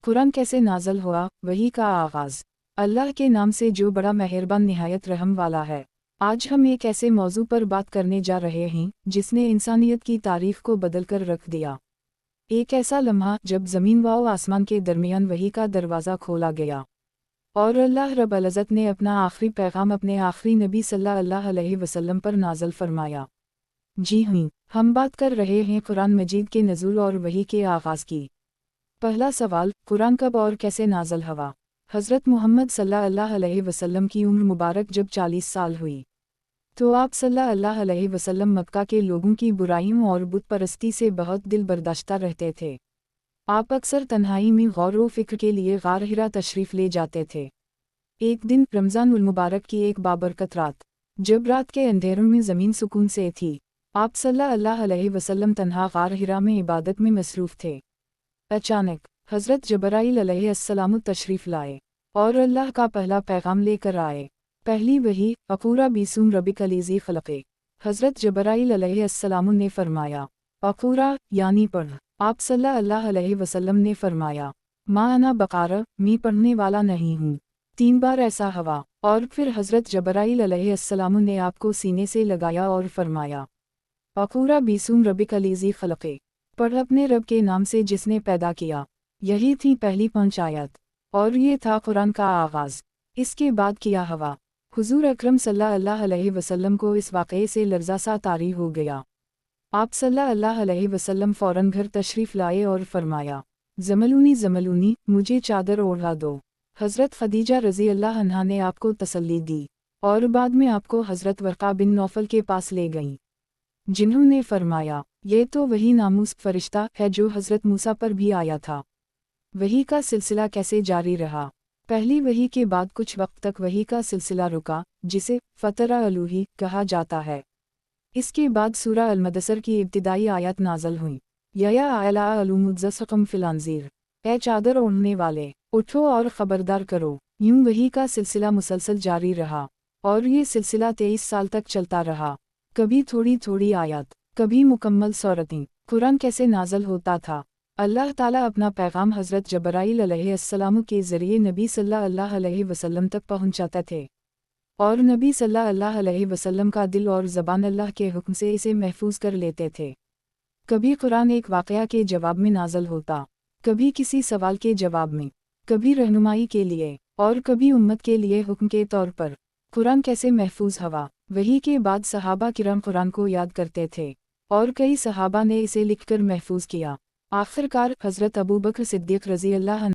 कुरान कैसे नाज़िल हुआ, वही का आगाज़। अल्लाह के नाम से जो बड़ा मेहरबान निहायत रहम वाला है। आज हम एक ऐसे मौजू पर बात करने जा रहे हैं जिसने इंसानियत की तारीख को बदल कर रख दिया। एक ऐसा लम्हा जब ज़मीन व आसमान के दरमियान वही का दरवाज़ा खोला गया और अल्लाह रब्बुल इज़्ज़त ने अपना आखिरी पैगाम अपने आखिरी नबी सल्लल्लाहु अलैहि वसल्लम पर नाज़िल फरमाया। जी हाँ, हम बात कर रहे हैं कुरान मजीद के नज़ूल और वही के आगाज़ की। पहला सवाल, कुरान कब और कैसे नाज़िल हुआ? हज़रत मोहम्मद सल्लल्लाहु अलैहि वसल्लम की उम्र मुबारक जब 40 साल हुई तो आप सल्लल्लाहु अलैहि वसल्लम मक्का के लोगों की बुराइयों और बुत परस्ती से बहुत दिल बर्दाश्ता रहते थे। आप अक्सर तन्हाई में गौर व फिक्र के लिए गार हिरा तशरीफ़ ले जाते थे। एक दिन रमज़ान उल मुबारक की एक बाबरकत रात, जब रात के अंधेरों में ज़मीन सुकून से थी, आप सल्लल्लाहु अलैहि वसल्लम तन्हा गार हिरा में इबादत में मसरूफ़ थे। अचानक हज़रत जबराइल अलैहिस्सलाम तशरीफ़ लाए और अल्लाह का पहला पैगाम लेकर आए। पहली वही, अक़ूरा बिस्म रब्बिकल लज़ी ख़लक़। हज़रत जबराइल अलैहिस्सलाम ने फरमाया, अक़ूरा यानी पढ़। आप सल्लल्लाहु अलैहि वसल्लम ने फरमाया, माँ अना बक़ारा, मैं पढ़ने वाला नहीं हूँ। 3 बार ऐसा हुआ और फिर हज़रत जबराइल अलैहिस्सलाम ने आपको सीने से लगाया और फरमाया, अक़ूरा बिस्म रब्बिकल लज़ी ख़लक़। पढ़ अपने रब के नाम से जिसने पैदा किया। यही थी पहली 5 आयत और ये था कुरान का आगाज़। इसके बाद किया हुआ, हुज़ूर अकरम सल्लल्लाहु अलैहि वसल्लम को इस वाक़ये से लर्ज़ा सा तारी हो गया। आप सल्लल्लाहु अलैहि वसल्लम फ़ौरन घर तशरीफ़ लाए और फरमाया, ज़मलूनी मुझे चादर ओढ़ा दो। हज़रत खदीजा रज़ी अल्लाह अन्हा ने आपको तसल्ली दी और बाद में आपको हज़रत वर्क़ा बिन नौफ़ल के पास ले गईं, जिन्होंने फरमाया, ये तो वही नामूस फ़रिश्ता है जो हज़रत मूसा पर भी आया था। वही का सिलसिला कैसे जारी रहा? पहली वही के बाद कुछ वक्त तक वही का सिलसिला रुका, जिसे फ़तरा अलूही कहा जाता है। इसके बाद सूरा अल-मुद्दसिर की इब्तिदाई आयत नाज़िल हुई, या अला अलुमुज़्ज़क़म फ़िल-अंज़ीर। ए चादर ओढ़ने वाले, उठो और ख़बरदार करो। यूं वही का सिलसिला मुसलसल जारी रहा और ये सिलसिला 23 साल तक चलता रहा। कभी थोड़ी थोड़ी आयत, कभी मुकम्मल सूरतें। कुरान कैसे नाज़िल होता था? अल्लाह ताला अपना पैगाम हज़रत जबराइल अलैहिस्सलाम के ज़रिए नबी सल्लल्लाहु अलैहि वसल्लम तक पहुँचाते थे और नबी सल्लल्लाहु अलैहि वसल्लम का दिल और ज़बान अल्लाह के हुक्म से इसे महफूज कर लेते थे। कभी कुरान एक वाक़या के जवाब में नाज़िल होता, कभी किसी सवाल के जवाब में, कभी रहनुमाई के लिए और कभी उम्मत के लिए हुक्म के तौर पर। कुरान कैसे महफूज हुआ? वही के बाद सहाबा किराम कुरान को याद करते थे और कई सहाबा ने इसे लिखकर महफूज किया। आखिरकार हज़रत अबू बकर सिद्दीक़ रज़ी अल्लाह